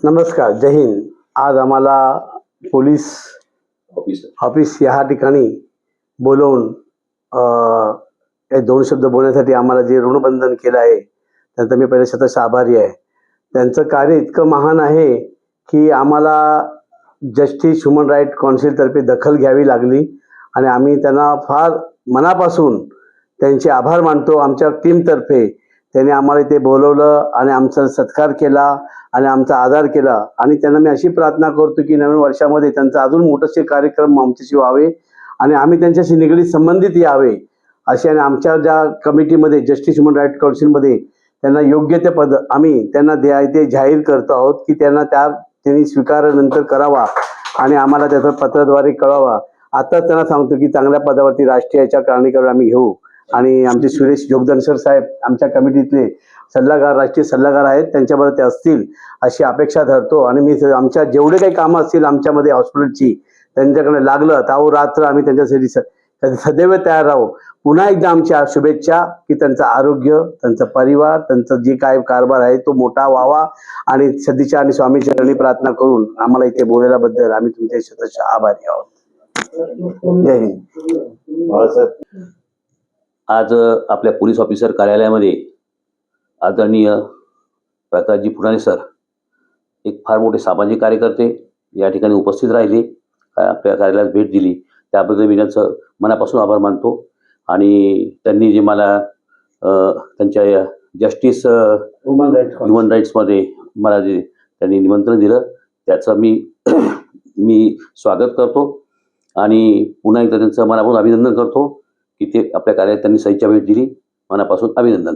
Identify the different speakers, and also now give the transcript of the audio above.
Speaker 1: नमस्कार, जय हिंद. आज आम्हाला पोलीस ऑफिस या ठिकाणी बोलवून हे दोन शब्द बोलण्यासाठी आम्हाला जे ऋणबंधन केलं आहे त्यांचा मी पहिले शतश आभारी आहे. त्यांचं कार्य इतकं महान आहे की आम्हाला जस्टिस ह्युमन राईट काउन्सिलतर्फे दखल घ्यावी लागली आणि आम्ही त्यांना फार मनापासून त्यांचे आभार मानतो. आमच्या टीमतर्फे त्यांनी आम्हाला इथे बोलवलं आणि आमचा सत्कार केला आणि आमचा आदर केला आणि त्यांना मी अशी प्रार्थना करतो की नवीन वर्षामध्ये त्यांचा अजून मोठे कार्यक्रम आमच्याशी व्हावे आणि आम्ही त्यांच्याशी निगडीत संबंधित यावे असे. आणि आमच्या ज्या कमिटीमध्ये जस्टिस ह्युमन राईट काउन्सिलमध्ये त्यांना योग्य ते पद आम्ही त्यांना ते जाहीर करतो आहोत की त्यांनी स्वीकारानंतर करावा आणि आम्हाला त्याचं पत्राद्वारे कळवावा. आताच त्यांना सांगतो की चांगल्या पदावरती राष्ट्रीयच्या कारणीकडे आम्ही घेऊ. आणि आमचे सुरेश जोगदनसर साहेब आमच्या कमिटीतले सल्लागार, राष्ट्रीय सल्लागार आहेत, त्यांच्याबरोबर ते असतील अशी अपेक्षा धरतो. आणि मी आमच्या जेवढे काही कामं असतील आमच्यामध्ये हॉस्पिटलची त्यांच्याकडे लागलं तर रात्र आम्ही त्यांच्यासाठी सदैव तयार राहू. पुन्हा एकदा आमच्या शुभेच्छा की त्यांचं आरोग्य, त्यांचा परिवार, त्यांचं जे काय कारभार आहे तो मोठा व्हावा. आणि सदिच्छा आणि स्वामीच्या चरणी प्रार्थना करून आम्हाला इथे बोलवल्याबद्दल आम्ही तुमचे शतश आभारी आहोत. जय हिंद.
Speaker 2: आज आपल्या पोलीस ऑफिसर कार्यालयामध्ये आदरणीय प्रकाशजी पुराणे सर, एक फार मोठे सामाजिक कार्यकर्ते या ठिकाणी उपस्थित राहिले, आपल्या कार्यालयात भेट दिली, त्याबद्दल मी त्यांचं मनापासून आभार मानतो. आणि त्यांनी जे मला त्यांच्या जस्टिस ह्युमन राईट्समध्ये मला जे त्यांनी निमंत्रण दिलं त्याचं मी स्वागत करतो आणि पुन्हा एकदा त्यांचं मनापासून अभिनंदन करतो की ते आपल्या कार्यालयात त्यांनी सहीच्या भेट दिली. मनापासून अभिनंदन.